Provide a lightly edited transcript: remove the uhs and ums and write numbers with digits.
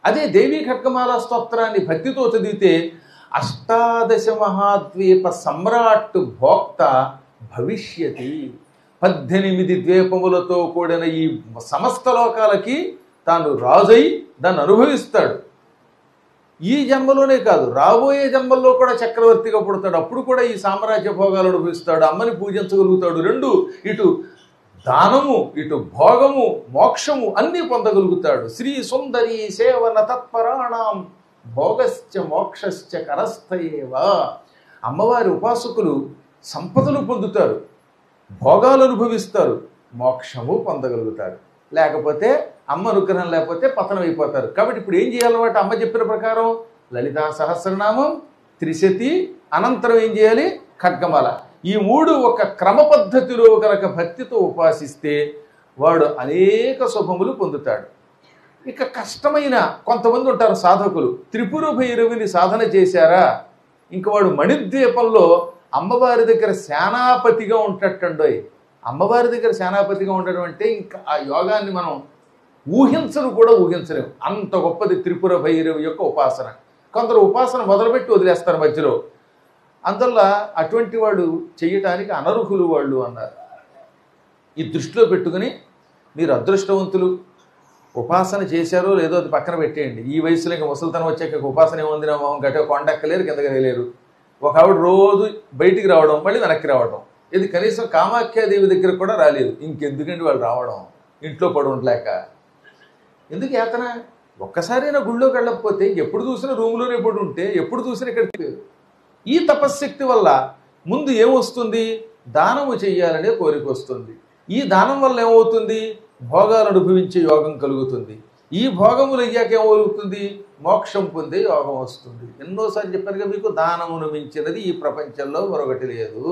అదే దేవీ ఖడ్గమాల స్తోత్రాన్ని భక్తితో చదివితే అష్టాదశ మహాద్వీప సమ్రాట్ భోక్త భవిష్యతి. 18 ద్వీపములతో కూడిన ఈ సమస్త లోకాలకి తాను రాజై దాన్ని అనుభవిస్తాడు. ఈ జన్మలోనే కాదు, రాబోయే జన్మల్లో కూడా చక్రవర్తిగా పుడతాడు. అప్పుడు కూడా ఈ సామ్రాజ్య భోగాలు అనుభవిస్తాడు, అమ్మని పూజించగలుగుతాడు. రెండు, ఇటు దానము, ఇటు భోగము, మోక్షము అన్నీ పొందగలుగుతాడు. శ్రీ సుందరి సేవన తత్పరాణం భోగశ్చ మోక్షశ్చ కరస్థయేవా. అమ్మవారి ఉపాసకులు సంపదలు పొందుతారు, భోగాలు అనుభవిస్తారు, మోక్షము పొందగలుగుతారు. లేకపోతే అమ్మ అనుగ్రహం లేకపోతే పతనం అయిపోతారు. కాబట్టి ఇప్పుడు ఏం చేయాలన్నమాట? అమ్మ చెప్పిన ప్రకారం లలితా సహస్రనామం, త్రిశతి, అనంతరం ఏం చేయాలి? ఖడ్గమాల. ఈ మూడు ఒక క్రమ పద్ధతిలో కనుక భక్తితో ఉపాసిస్తే వాడు అనేక శుభములు పొందుతాడు. ఇక కష్టమైన కొంతమంది ఉంటారు సాధకులు, త్రిపుర భైరవిని సాధన చేశారా ఇంక వాడు మణిద్వీపంలో అమ్మవారి దగ్గర సేనాపతిగా ఉంటట్టండోయ్. అమ్మవారి దగ్గర సేనాపతిగా ఉండడం అంటే ఇంకా ఆ యోగాన్ని మనం ఊహించలేము. అంత గొప్పది త్రిపుర భైరవి యొక్క ఉపాసన. కొందరు ఉపాసన మొదలుపెట్టి వదిలేస్తారు మధ్యలో. అందువల్ల అటువంటి వాడు చేయటానికి అనర్హులు వాళ్ళు అన్నారు. ఈ దృష్టిలో పెట్టుకుని మీరు అదృష్టవంతులు. ఉపాసన చేశారో లేదో అది పక్కన పెట్టేయండి. ఈ వయసులో ఇంకా ముసలితనం వచ్చాక ఉపాసన ఏముంది, నా మొహం గట్టిగా కొండెక్కలేరు, కిందకి వెళ్ళలేరు. ఒక ఆవిడ రోజు బయటికి రావడం, మళ్ళీ వెనక్కి రావడం. ఇది కనీసం కామాఖ్యాదేవి దగ్గర కూడా రాలేదు. ఇంకెందుకండి వాళ్ళు రావడం, ఇంట్లో పడి ఉండలేక. ఎందుకు యాతన? ఒక్కసారైనా గుళ్ళోకి వెళ్ళకపోతే ఎప్పుడు చూసినా రూములోనే పడి ఉంటే ఎప్పుడు చూసినా ఇక్కడ. ఈ తపశ్శక్తి వల్ల ముందు ఏమొస్తుంది? దానము చెయ్యాలనే కోరిక వస్తుంది. ఈ దానం వల్ల ఏమవుతుంది? భోగాలు అనుభవించే యోగం కలుగుతుంది. ఈ భోగములు అయ్యాక ఏమవుతుంది? మోక్షం పొందే యోగం వస్తుంది. ఎన్నోసార్లు చెప్పారుగా మీకు, దానమును మించినది ఈ ప్రపంచంలో మరొకటి లేదు.